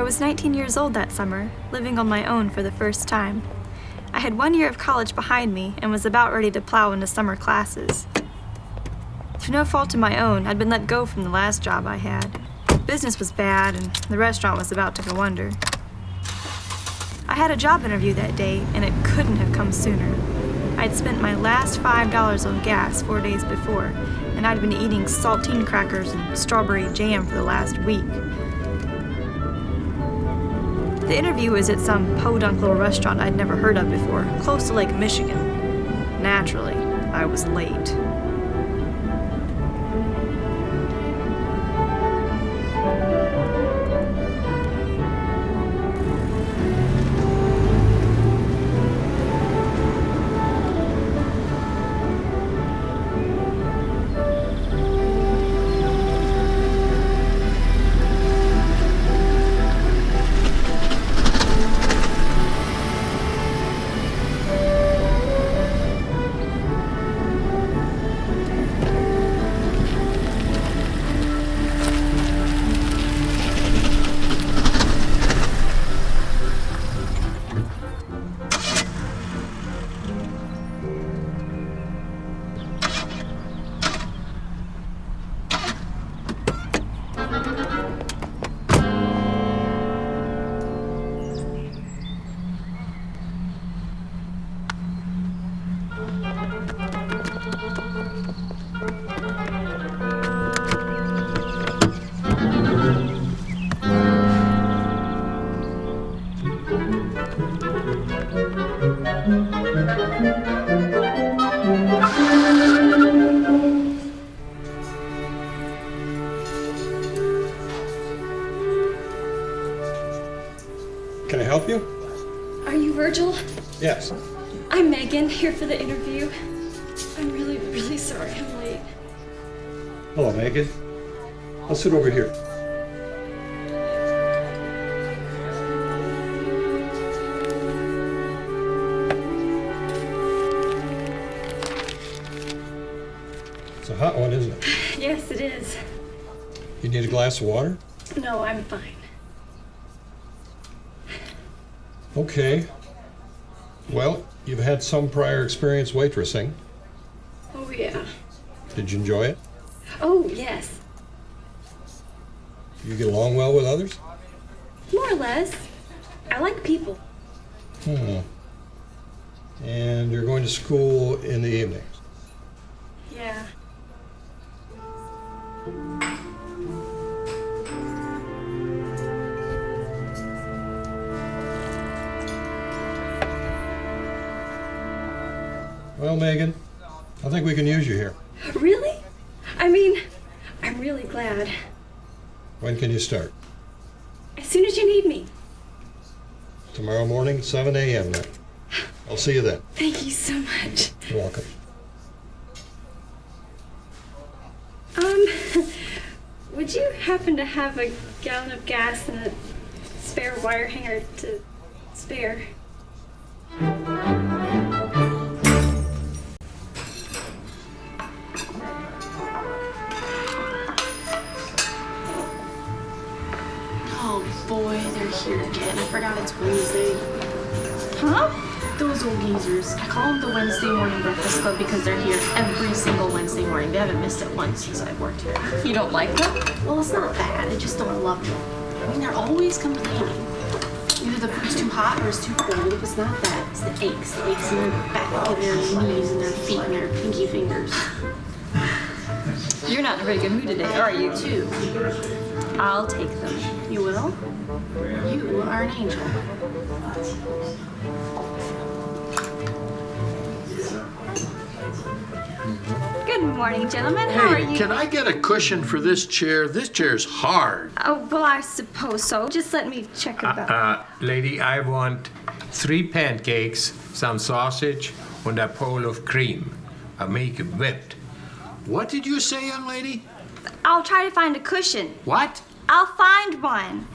was 19 years old that summer, living on my own for the first time. I had 1 year of college behind me and was about ready to plow into summer classes. Through no fault of my own, I'd been let go from the last job I had. Business was bad and the restaurant was about to go under. I had a job interview that day and it couldn't have come sooner. I'd spent my last $5 on gas 4 days before, and I'd been eating saltine crackers and strawberry jam for the last week. The interview was at some podunk little restaurant I'd never heard of before, close to Lake Michigan. Naturally, I was late. Can I help you? Are you Virgil? Yes. I'm Megan, here for the interview. I'm really, really sorry I'm late. Hello, Megan. Let's sit over here. It's a hot one, isn't it? Yes, it is. You need a glass of water? No, I'm fine. Okay. Well, you've had some prior experience waitressing. Oh, yeah. Did you enjoy it? Oh, yes. You get along well with others? More or less. I like people. And you're going to school in the evenings? Yeah. Well, Megan, I think we can use you here. Really? I mean, I'm really glad. When can you start? As soon as you need me. Tomorrow morning, 7 a.m. then. I'll see you then. Thank you so much. You're welcome. Would you happen to have a gallon of gas and a spare wire hanger to spare? Oh boy, they're here again. I forgot it's Wednesday. Huh? Those old geezers. I call them the Wednesday Morning Breakfast Club because they're here every single Wednesday morning. They haven't missed it once since I've worked here. You don't like them? Well, it's not bad. I just don't love them. I mean, they're always complaining. Either the food's too hot or it's too cold. If it's not that, it's the aches. The aches in their back and their knees and their feet and their pinky fingers. You're not in a very good mood today, are you? Too. I'll take them. You will? You are an angel. Good morning, gentlemen. How are Hey, you? can I get a cushion for this chair? This chair's hard. Oh, well, I suppose so. Just let me check it out. Lady, I want 3 pancakes, some sausage, and a bowl of cream. I make it whipped. What did you say, young lady? I'll try to find a cushion. What? I'll find one.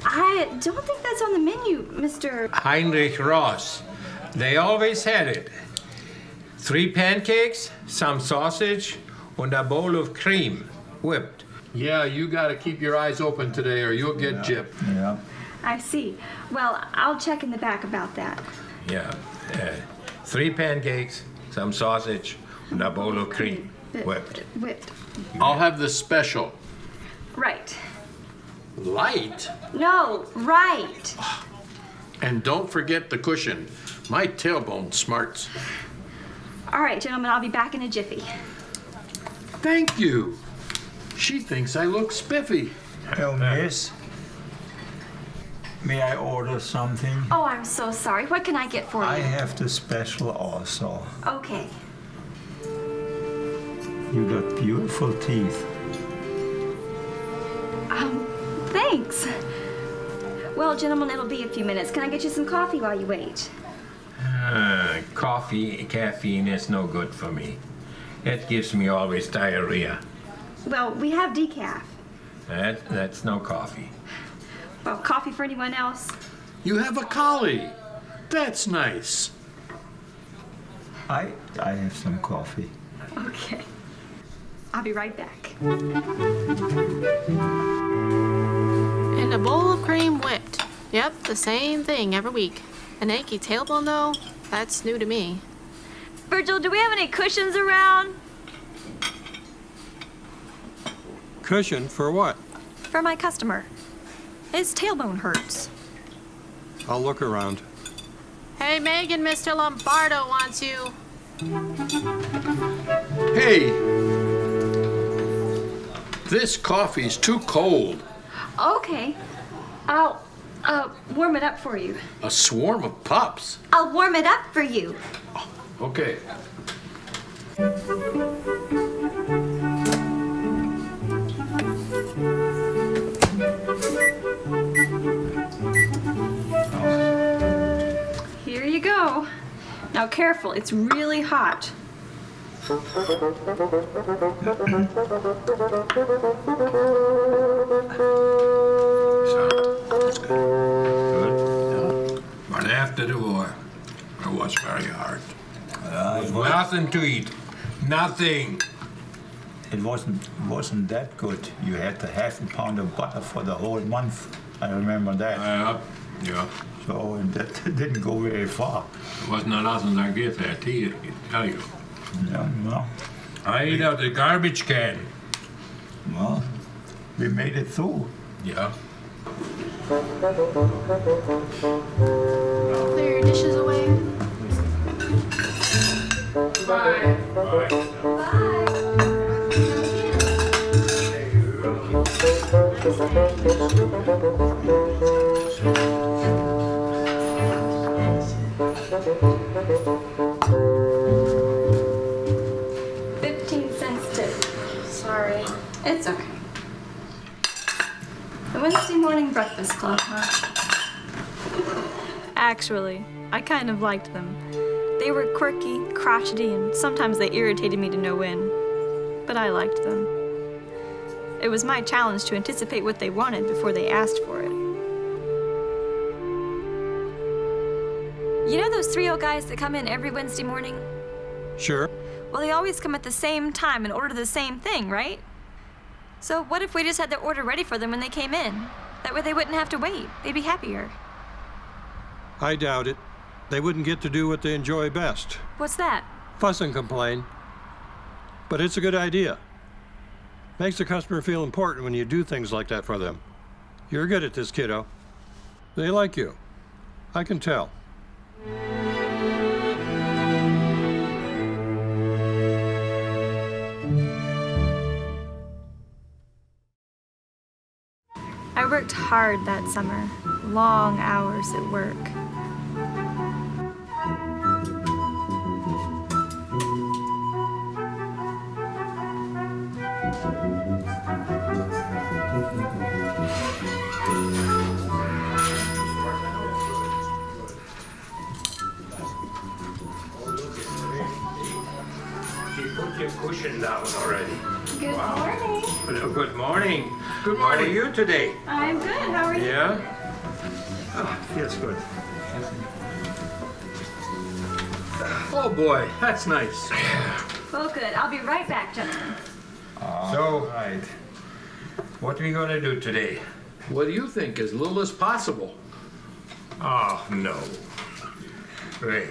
I don't think that's on the menu, Mr. Heinrich Ross. They always had it. 3 pancakes, some sausage, and a bowl of cream, whipped. Yeah, you gotta keep your eyes open today or you'll get gypped. Yeah. I see. Well, I'll check in the back about that. Yeah. 3 pancakes, some sausage, and a bowl of cream. Whipped. Whipped. I'll have the special. Right. Light? No, right. And don't forget the cushion. My tailbone smarts. All right, gentlemen, I'll be back in a jiffy. Thank you. She thinks I look spiffy. Oh, miss. May I order something? Oh, I'm so sorry. What can I get for I you? have the special also. Okay. You got beautiful teeth. Thanks. Well, gentlemen, it'll be a few minutes. Can I get you some coffee while you wait? Coffee, caffeine is no good for me. It gives me always diarrhea. Well, we have decaf. That's no coffee. Well, coffee for anyone else? You have a collie. That's nice. I have some coffee. Okay. I'll be right back. And a bowl of cream whipped. Yep, the same thing every week. An achy tailbone, though? That's new to me. Virgil, do we have any cushions around? Cushion for what? For my customer. His tailbone hurts. I'll look around. Hey, Megan, Mr. Lombardo wants you. Hey, this coffee's too cold. Okay. I'll warm it up for you. A swarm of pups. I'll warm it up for you. Okay. Here you go. Now careful, it's really hot. Good. But after the war, it was very hard. Nothing to eat. Nothing. It wasn't that good. You had to half a pound of butter for the whole month. I remember that. Yeah. So that didn't go very far. It wasn't nothing like this, I tell you. Yeah, well, I ate out the garbage can. well, we made it through. Yeah. Clear your dishes away. Sorry. It's okay. The Wednesday morning breakfast club, huh? Actually, I kind of liked them. They were quirky, crotchety, and sometimes they irritated me to no end. But I liked them. It was my challenge to anticipate what they wanted before they asked for it. You know those 3 old guys that come in every Wednesday morning? Sure. Well, they always come at the same time and order the same thing, right? So what if we just had their order ready for them when they came in? That way they wouldn't have to wait. They'd be happier. I doubt it. They wouldn't get to do what they enjoy best. What's that? Fuss and complain. But it's a good idea. Makes the customer feel important when you do things like that for them. You're good at this, kiddo. They like you. I can tell. I worked hard that summer. Long hours at work. Put your cushion down already. Good morning. Hello, good morning. Good morning. How are you today? I'm good. How are you? Yeah? Feels good. Oh boy, that's nice. Well, good. I'll be right back, gentlemen. So, Right. What are we gonna do today? What do you think? As little as possible. Oh, no. Ray.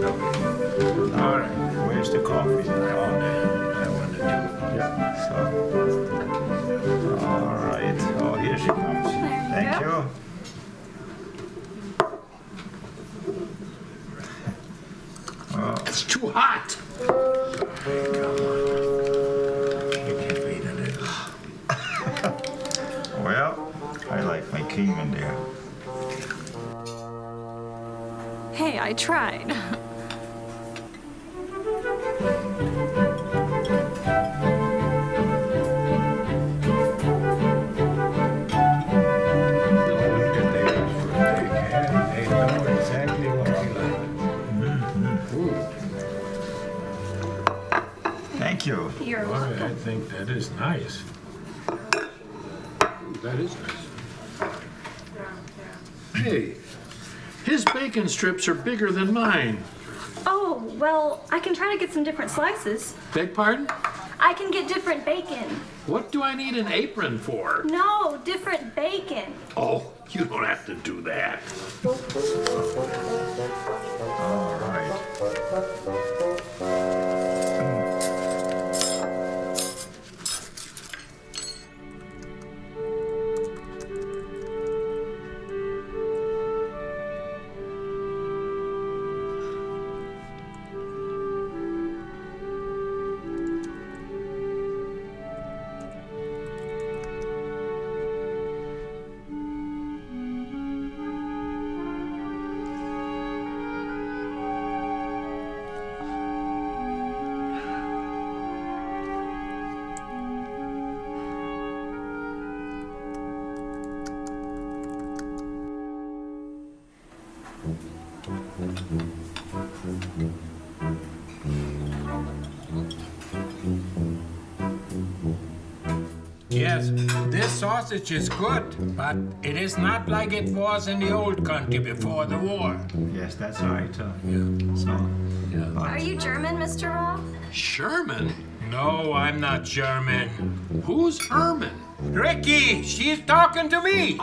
All right, where's the coffee? I want to do. So, all right. Oh, here she comes. Thank you. It's too hot. Well, I like my cream in there. Hey, I tried. They know exactly what you like. Thank you. You're Boy, welcome. I think that is nice. That is nice. Hey, his bacon strips are bigger than mine. Oh, well, I can try to get some different slices. Beg pardon? I can get different bacon. What do I need an apron for? No, different bacon. Oh, you don't have to do that. All right. Yes, this sausage is good, but it is not like it was in the old country before the war. Yes, that's right. So, Are you German, Mr. Roth? Sherman? No, I'm not German. Who's Herman? Ricky, she's talking to me.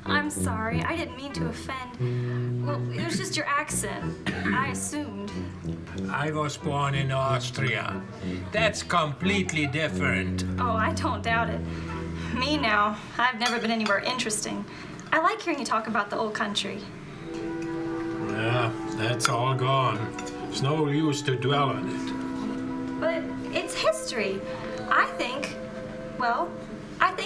I'm sorry, I didn't mean to offend. Well, it was just your accent. I assumed. I was born in Austria. That's completely different. Oh, I don't doubt it. Me now, I've never been anywhere interesting. I like hearing you talk about the old country. Yeah, that's all gone. There's no use to dwell on it. But it's history. I think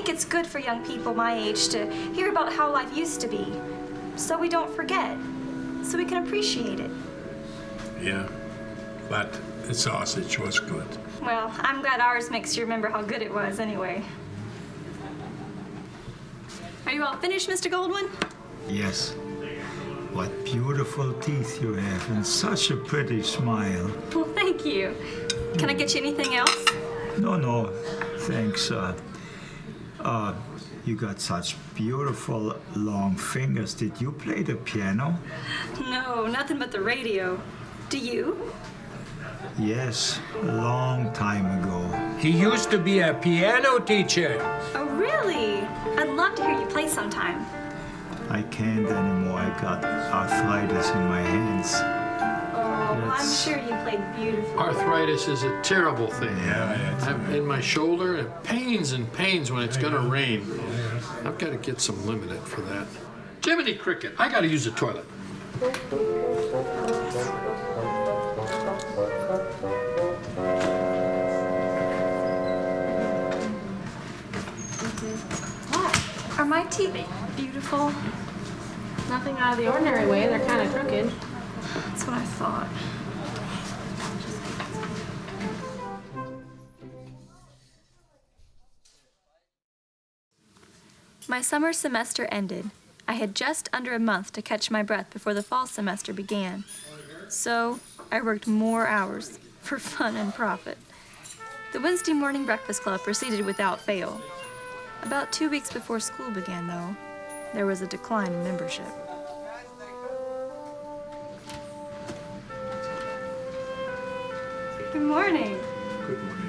it's good for young people my age to hear about how life used to be, so we don't forget, so we can appreciate it. Yeah, but the sausage was good. Well, I'm glad ours makes you remember how good it was anyway. Are you all finished, Mr. Goldwyn? yes. What beautiful teeth you have and such a pretty smile. Well, thank you. Can I get you anything else? No, thanks. You got such beautiful long fingers. Did you play the piano? No, nothing but the radio. Do you? Yes, a long time ago. He used to be a piano teacher. Oh, really? I'd love to hear you play sometime. I can't anymore. I got arthritis in my hands. Oh, well, I'm Yes. sure you played beautifully. Arthritis is a terrible thing. Yeah, I'm in my shoulder, and pains and pains when it's gonna rain. I've got to get some Limited for that. Jiminy Cricket, I got to use the toilet. What? Are my teeth beautiful? Nothing out of the ordinary way. They're kind of crooked. That's what I thought. My summer semester ended. I had just under a month to catch my breath before the fall semester began. So I worked more hours for fun and profit. The Wednesday morning breakfast club proceeded without fail. About 2 weeks before school began, though, there was a decline in membership. Good morning. Good morning.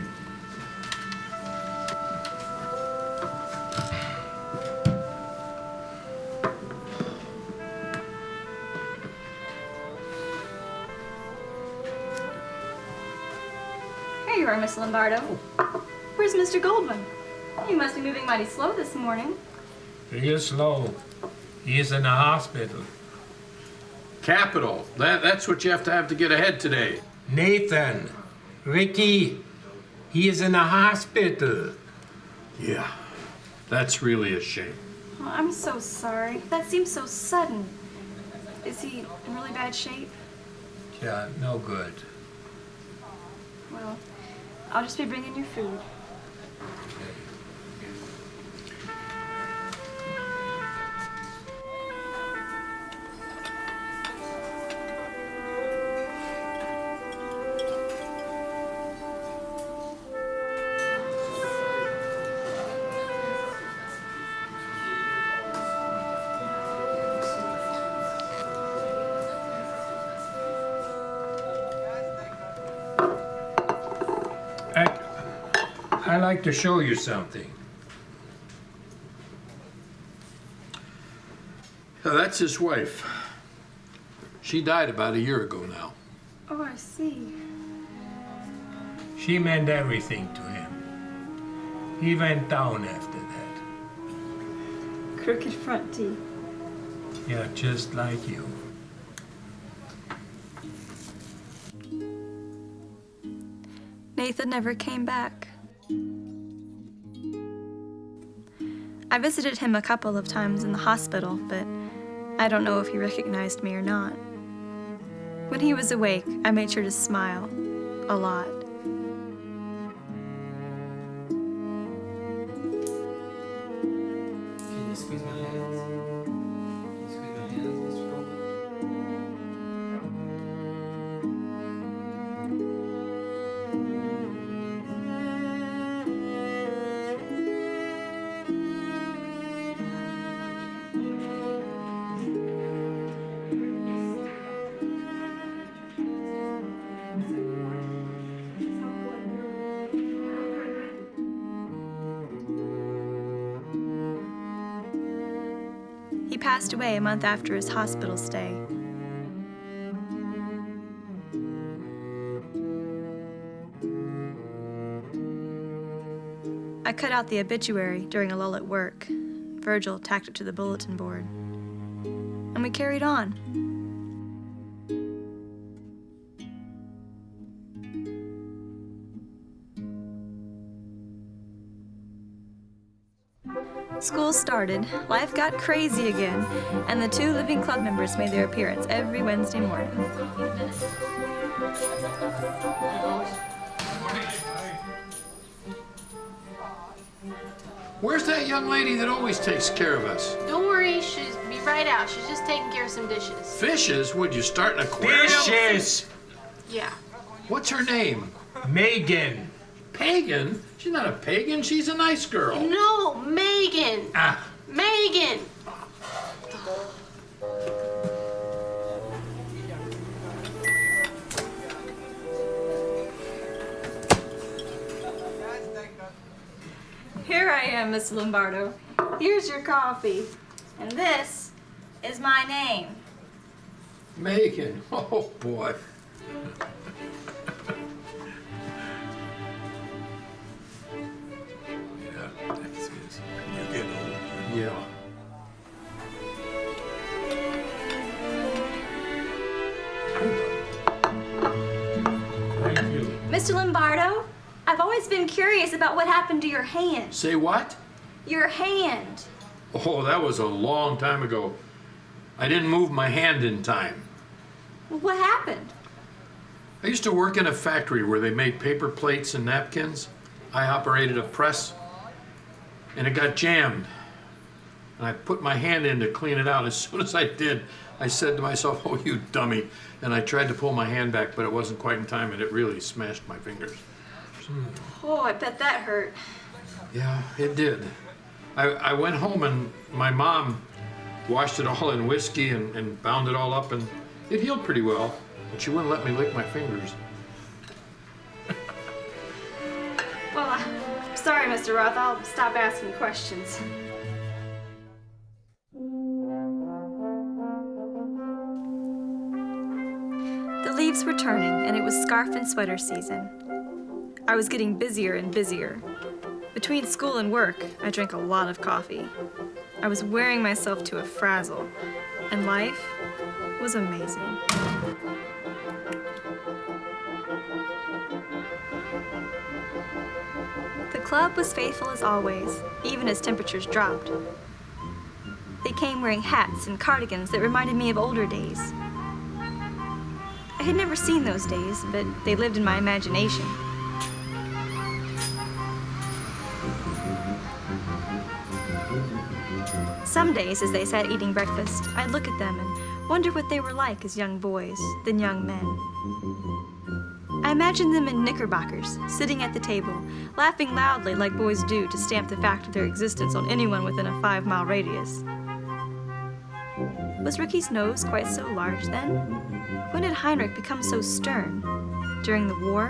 Here you are, Miss Lombardo. Where's Mr. Goldman? You must be moving mighty slow this morning. Real slow. He's in the hospital. Capital. That's what you have to get ahead today. Nathan, Ricky, he is in the hospital. Yeah, that's really a shame. Oh, I'm so sorry. That seems so sudden. Is he in really bad shape? Yeah, no good. Well, I'll just be bringing you food. I'd like to show you something. That's his wife. She died about a year ago now. Oh, I see. She meant everything to him. He went down after that. Crooked front teeth. Yeah, just like you. Nathan never came back. I visited him a couple of times in the hospital, but I don't know if he recognized me or not. When he was awake, I made sure to smile a lot. Can you squeeze my hands? Can you squeeze my hands, Mr. Goldman? He passed away a month after his hospital stay. I cut out the obituary during a lull at work. Virgil tacked it to the bulletin board. And we carried on. School started, life got crazy again, and the 2 living club members made their appearance every Wednesday morning. Where's that young lady that always takes care of us? Don't worry, she'll be right out. She's just taking care of some dishes. Fishes? Would you start an aquarium? Dishes! Yeah. What's her name? Megan. Pagan? She's not a pagan, she's a nice girl. No, Megan. Ah, Megan. Here I am, Miss Lombardo. Here's your coffee. And this is my name. Megan. Oh, boy. Yeah, that's it. You get old. Yeah. Thank you. Mr. Lombardo, I've always been curious about what happened to your hand. Say what? Your hand. Oh, that was a long time ago. I didn't move my hand in time. Well, what happened? I used to work in a factory where they made paper plates and napkins. I operated a press, and it got jammed. And I put my hand in to clean it out. As soon as I did, I said to myself, "Oh, you dummy." And I tried to pull my hand back, but it wasn't quite in time, and it really smashed my fingers. Oh, I bet that hurt. Yeah, it did. I went home, and my mom washed it all in whiskey and bound it all up, and it healed pretty well. But she wouldn't let me lick my fingers. Well, I'm sorry, Mr. Roth. I'll stop asking questions. The leaves were turning, and it was scarf and sweater season. I was getting busier and busier. Between school and work, I drank a lot of coffee. I was wearing myself to a frazzle, and life was amazing. The club was faithful as always, even as temperatures dropped. They came wearing hats and cardigans that reminded me of older days. I had never seen those days, but they lived in my imagination. Some days, as they sat eating breakfast, I'd look at them and wonder what they were like as young boys, then young men. I imagined them in knickerbockers, sitting at the table, laughing loudly like boys do to stamp the fact of their existence on anyone within a 5-mile radius. Was Ricky's nose quite so large then? When did Heinrich become so stern? During the war?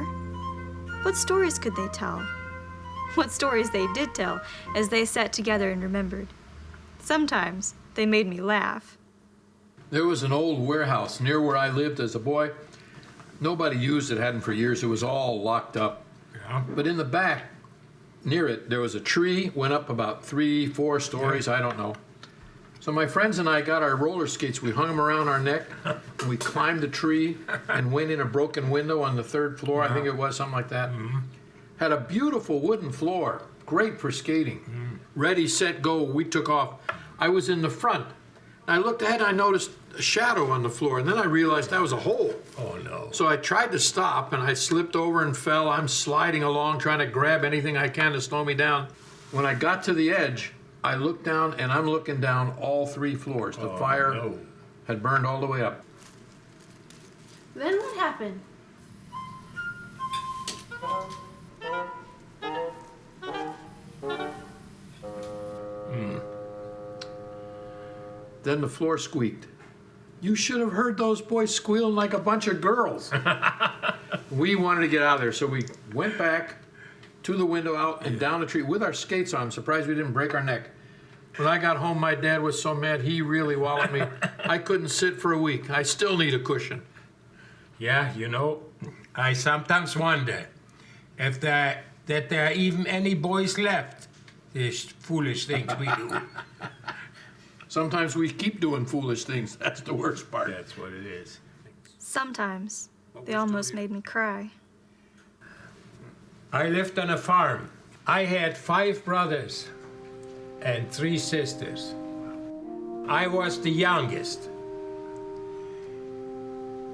What stories could they tell? What stories they did tell as they sat together and remembered. Sometimes they made me laugh. There was an old warehouse near where I lived as a boy. Nobody used it, hadn't for years. It was all locked up. Yeah. But in the back, near it, there was a tree, went up about 3-4 stories, I don't know. So my friends and I got our roller skates, we hung them around our neck, and we climbed the tree and went in a broken window on the 3rd floor, I think it was, something like that. Mm-hmm. Had a beautiful wooden floor, great for skating. Mm. Ready, set, go, we took off. I was in the front. I looked ahead, I noticed a shadow on the floor, and then I realized that was a hole. Oh, no. So I tried to stop, and I slipped over and fell. I'm sliding along, trying to grab anything I can to slow me down. When I got to the edge, I looked down, and I'm looking down all 3 floors. The fire had burned all the way up. Then what happened? Then the floor squeaked. You should have heard those boys squealing like a bunch of girls. We wanted to get out of there, so we went back to the window out and down the tree with our skates on. I'm surprised we didn't break our neck. When I got home, my dad was so mad, he really walloped me. I couldn't sit for a week. I still need a cushion. Yeah, you know, I sometimes wonder if that there are even any boys left. These foolish things we do. Sometimes we keep doing foolish things. That's the worst part. That's what it is. Sometimes they almost made me cry. I lived on a farm. I had 5 brothers and 3 sisters. I was the youngest.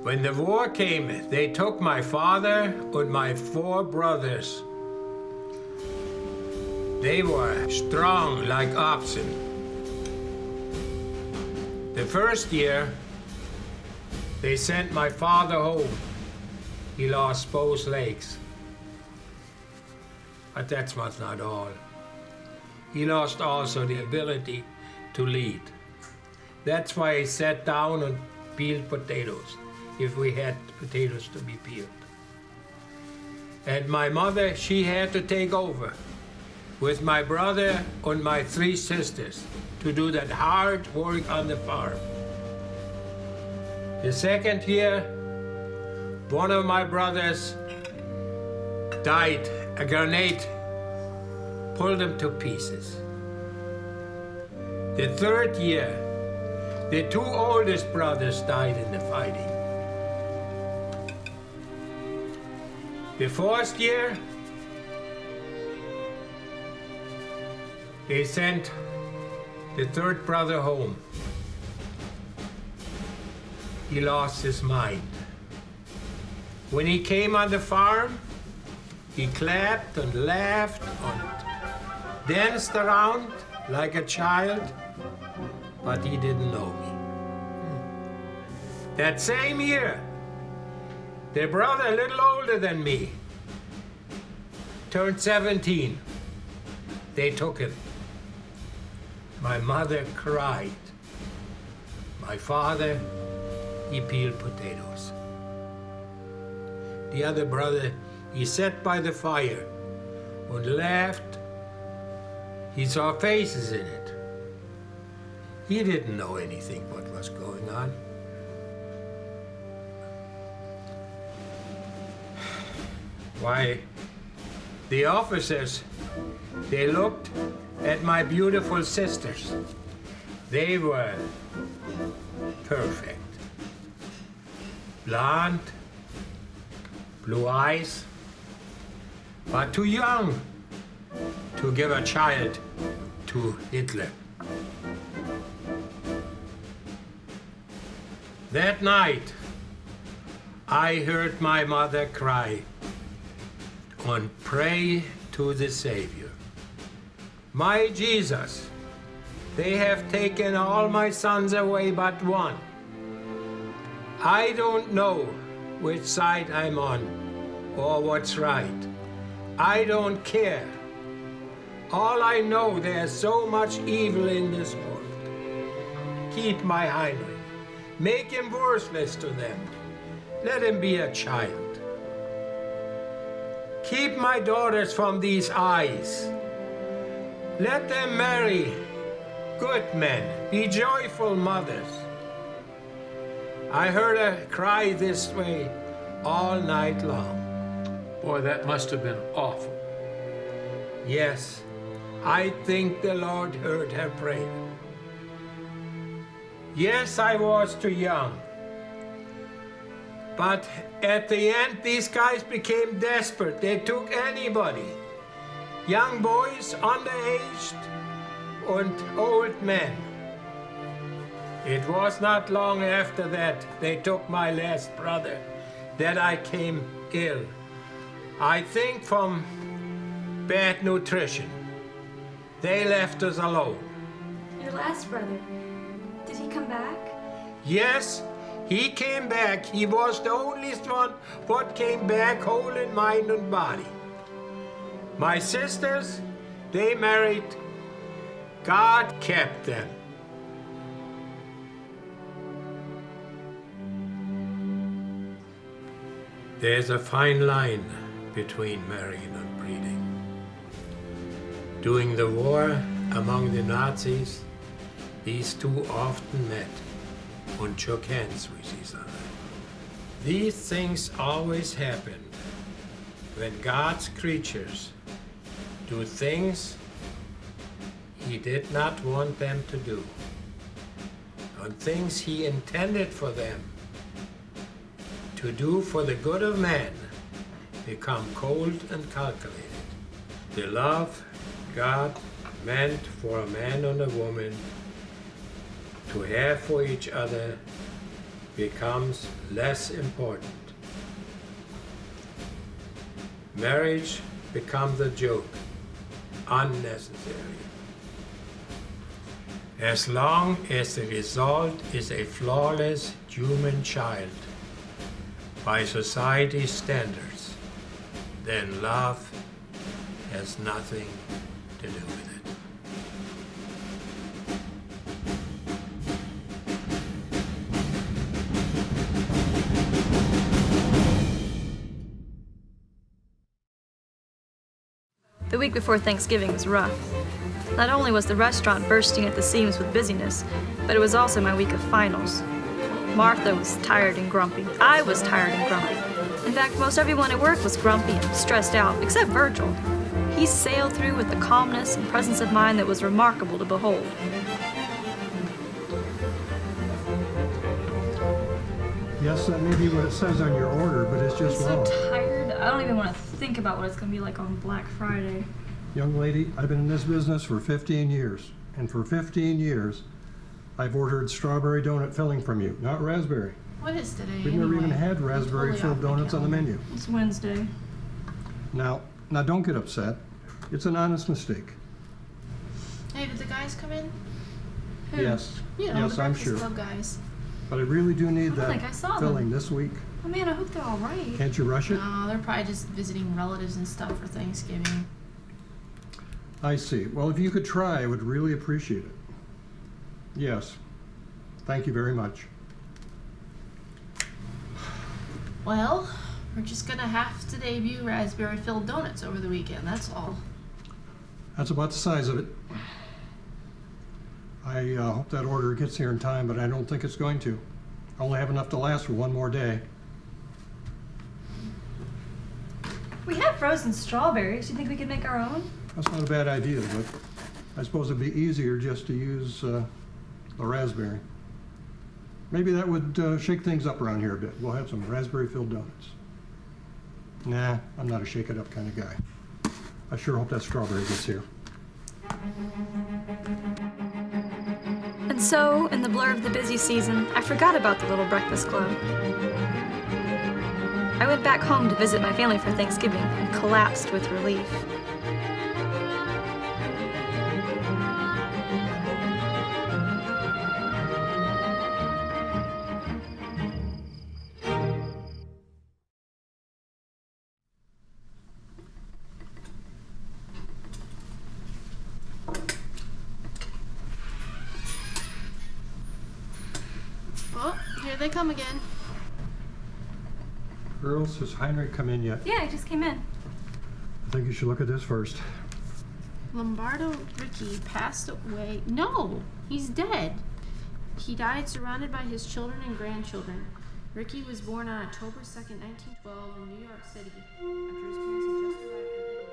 When the war came, they took my father and my 4 brothers. They were strong like oxen. The first year, they sent my father home. He lost both legs. But that was not all. He lost also the ability to lead. That's why he sat down and peeled potatoes, if we had potatoes to be peeled. And my mother, she had to take over with my brother and my 3 sisters to do that hard work on the farm. The second year, one of my brothers died. A grenade pulled him to pieces. The third year, the 2 oldest brothers died in the fighting. The 4th year, they sent the 3rd brother home. he lost his mind. When he came on the farm, he clapped and laughed and danced around like a child, but he didn't know me. That same year, their brother, a little older than me, turned 17. They took him. My mother cried. My father, he peeled potatoes. The other brother, he sat by the fire and laughed. He saw faces in it. He didn't know anything what was going on. Why, the officers, they looked at my beautiful sisters. They were perfect. Blonde, blue eyes, but too young to give a child to Hitler. That night, I heard my mother cry and pray to the Savior. My Jesus, they have taken all my sons away but one. I don't know which side I'm on or what's right. I don't care. All I know, there's so much evil in this world. Keep my Heinrich. Make him worthless to them. Let him be a child. Keep my daughters from these eyes. Let them marry good men. Be joyful mothers. I heard her cry this way all night long. Boy, that must have been awful. Yes, I think the Lord heard her prayer. Yes, I was too young. But at the end, these guys became desperate. They took anybody. Young boys, underaged, and old men. It was not long after that they took my last brother that I came ill. I think from bad nutrition. They left us alone. Your last brother, did he come back? Yes, he came back. He was the only one what came back whole in mind and body. My sisters, they married. God kept them. There's a fine line between marrying and breeding. During the war among the Nazis, these two often met and shook hands with each other. These things always happened when God's creatures do things He did not want them to do, and things He intended for them to do for the good of man become cold and calculated. The love God meant for a man and a woman to have for each other becomes less important. Marriage becomes a joke, unnecessary. As long as the result is a flawless human child by society's standards, then love has nothing to do with it. The week before Thanksgiving was rough. Not only was the restaurant bursting at the seams with busyness, but it was also my week of finals. Martha was tired and grumpy. I was tired and grumpy. In fact, most everyone at work was grumpy and stressed out, except Virgil. He sailed through with the calmness and presence of mind that was remarkable to behold. Yes, that may be what it says on your order, but it's just I'm wrong. so tired. I don't even want to think about what it's going to be like on Black Friday. Young lady, I've been in this business for 15 years, and for 15 years, I've ordered strawberry donut filling from you, not raspberry. What is today? We've never even anyway? had I'm raspberry-filled totally off my donuts on the calendar. menu. It's Wednesday. Now don't get upset. It's an honest mistake. Hey, did the guys come in? Who? Yes, You know, yes, the I'm Breakfast sure. Club guys. But I really do need I don't think I that saw filling them. this week. Oh man, I hope they're all right. Can't you rush it? No, they're probably just visiting relatives and stuff for Thanksgiving. I see. Well, if you could try, I would really appreciate it. Yes. Thank you very much. Well, we're just gonna have to debut raspberry-filled donuts over the weekend, that's all. That's about the size of it. I hope that order gets here in time, but I don't think it's going to. I only have enough to last for one more day. We have frozen strawberries. Do you think we could make our own? That's not a bad idea, but I suppose it'd be easier just to use the raspberry. Maybe that would shake things up around here a bit. We'll have some raspberry-filled donuts. Nah, I'm not a shake-it-up kind of guy. I sure hope that strawberry gets here. And so, in the blur of the busy season, I forgot about the little breakfast club. I went back home to visit my family for Thanksgiving and collapsed with relief. Oh, here they come again. Girls, has Heinrich come in yet? Yeah, I just came in. I think you should look at this first. Lombardo Ricky passed away. No, he's dead. He died surrounded by his children and grandchildren. Ricky was born on October 2nd, 1912 in New York City after his parents had just arrived from Italy.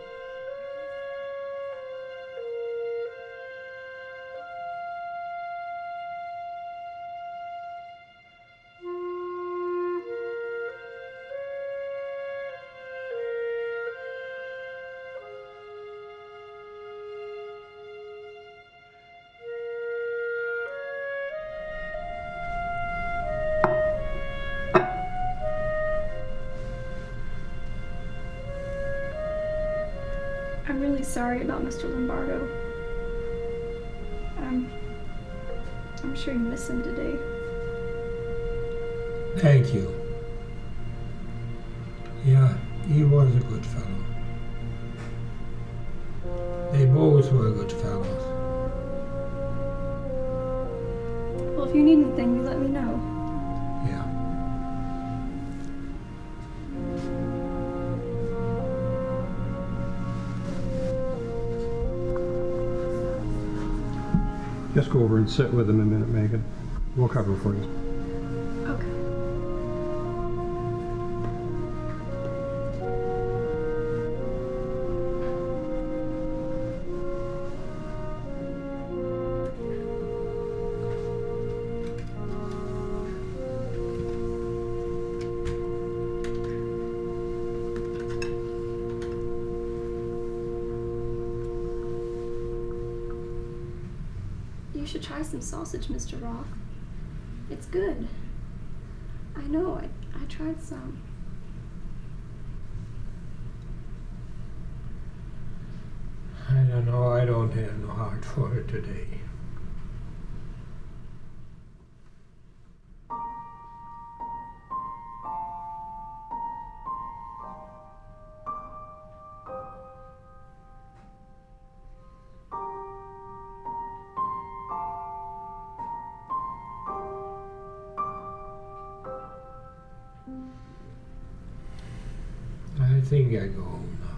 I'm really sorry about Mr. Lombardo. I'm sure you miss him today. Thank you. Yeah, he was a good fellow. They both were good fellows. Well, if you need anything, you let me know. Yeah. Just go over and sit with him a minute, Megan. We'll cover for you. Okay. You should try some sausage, Mr. Roth. It's good. I know, I tried some. I don't know, I don't have no heart for it today. I think I go home now.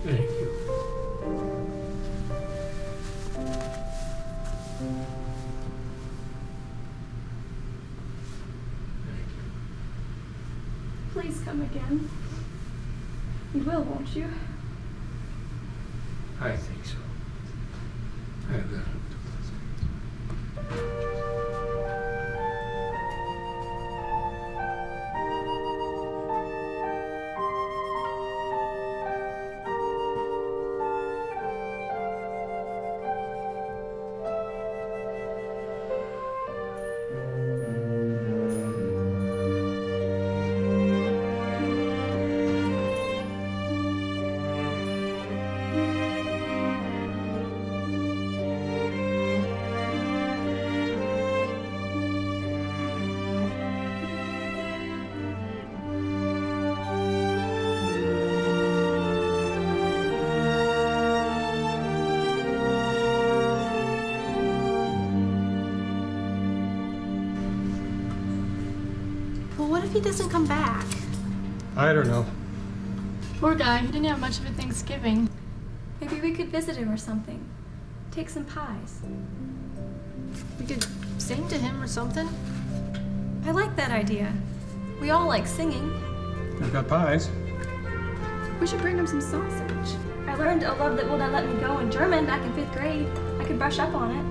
Thank you. Please come again. You will, won't you? I think so. I will. Well, what if he doesn't come back? I don't know. Poor guy, he didn't have much of a Thanksgiving. Maybe we could visit him or something. Take some pies. We could sing to him or something. I like that idea. We all like singing. We've got pies. We should bring him some sausage. I learned a love that will not let me go in German back in 5th grade. I could brush up on it.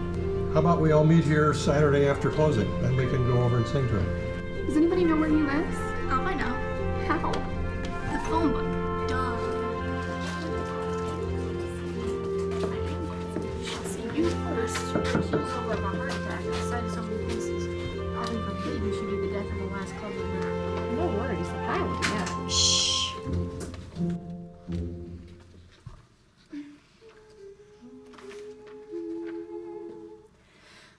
How about we all meet here Saturday after closing? Then we can go over and sing to him. Does anybody know where he lives? Oh, I know. How? The phone book. Duh. See, you first. He was over a heart attack and decided so many pieces. Probably for Cade, who should be the death of the last club member. No worries, the pie will be out. Shh.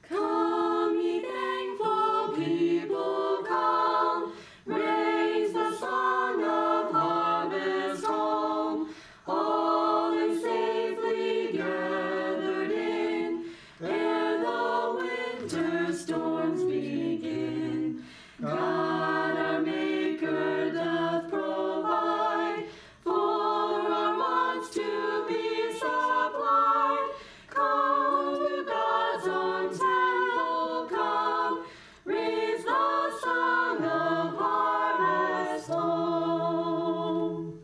Come, ye thankful people, come, raise the song of harvest home. All is safely gathered in, ere the winter storms begin. God our Maker doth provide for our wants to be supplied. Come to God's own temple, come, raise the song of harvest home.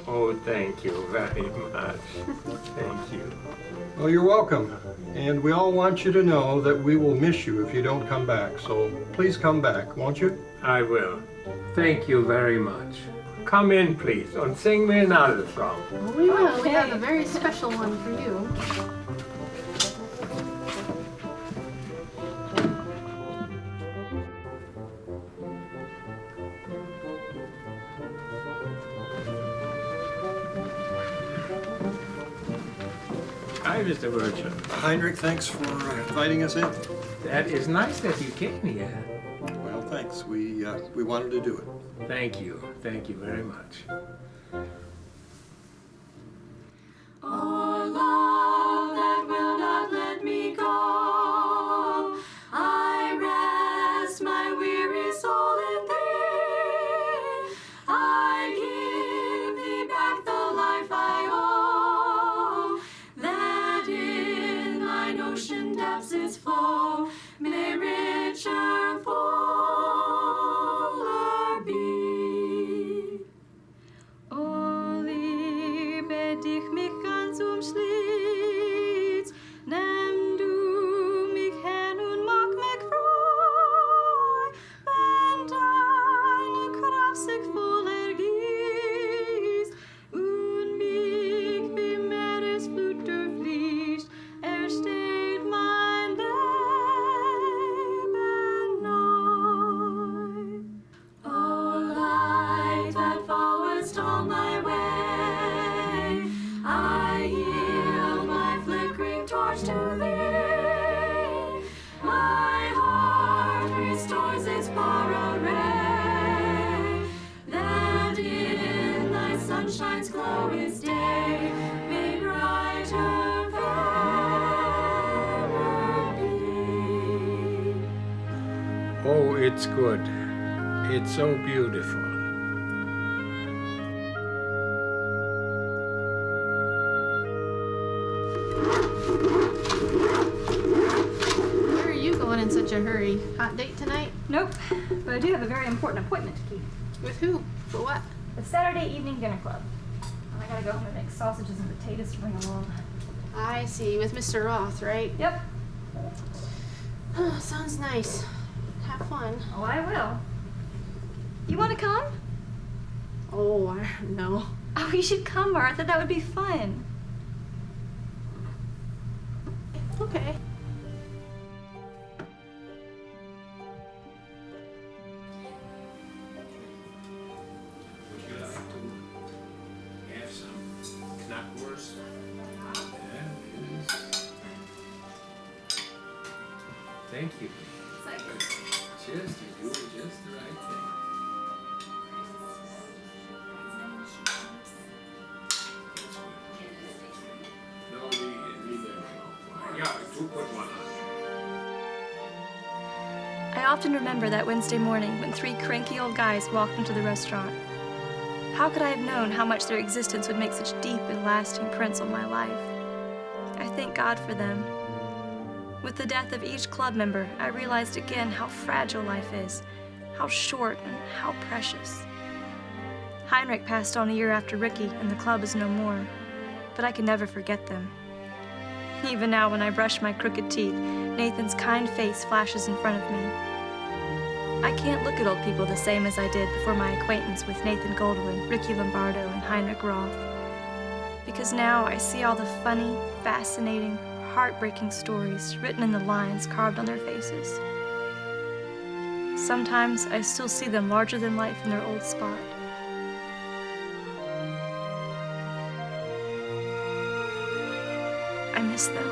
Oh, thank you very much. Thank you. Well, you're welcome. And we all want you to know that we will miss you if you don't come back. So please come back, won't you? I will. Thank you very much. Come in, please, and sing me another song. We will. We have a very special one for you. Hi, Mr. Wirtz. Heinrich, thanks for inviting us in. That is nice that you came here. Well, thanks. We wanted to do it. Thank you. Thank you very much. Oh, love that will not let me go, I rest my weary soul in thee. I give thee back the life I owe, that in thine ocean depths its flow may richer, fuller be. O liebe dich mich ganz umschließt, nimm du mich hin und mach mich frei, wenn deine Kraft sich voll ergießt und mich wie Meeresflut durchfließt, ersteht mein Leben neu. O light that followest all my way, I yield my flickering torch to thee. My heart restores its far array, that in thy sunshine's glow is day, may brighter, fairer be. Oh, it's good. It's so beautiful. Where are you going in such a hurry? Hot date tonight? Nope, but I do have a very important appointment to keep. With who? For what? The Saturday Evening Dinner Club. And I gotta go home and make sausages and potatoes to bring along. I see. With Mr. Roth, right? Yep. Sounds nice. Have fun. Oh, I will. You want to come? Oh, no. Oh, you should come, Martha. That would be fun. Okay. Would you like to have some knackwurst? There it is. Thank you. Just, you're doing just the right thing. No, leave them alone. Yeah, do put one on. I often remember that Wednesday morning when 3 cranky old guys walked into the restaurant. How could I have known how much their existence would make such deep and lasting prints on my life? I thank God for them. With the death of each club member, I realized again how fragile life is, how short and how precious. Heinrich passed on a year after Ricky, and the club is no more, but I can never forget them. Even now, when I brush my crooked teeth, Nathan's kind face flashes in front of me. I can't look at old people the same as I did before my acquaintance with Nathan Goldwyn, Ricky Lombardo, and Heinrich Roth. Because now I see all the funny, fascinating, heartbreaking stories written in the lines carved on their faces. Sometimes I still see them larger than life in their old spot. I miss them.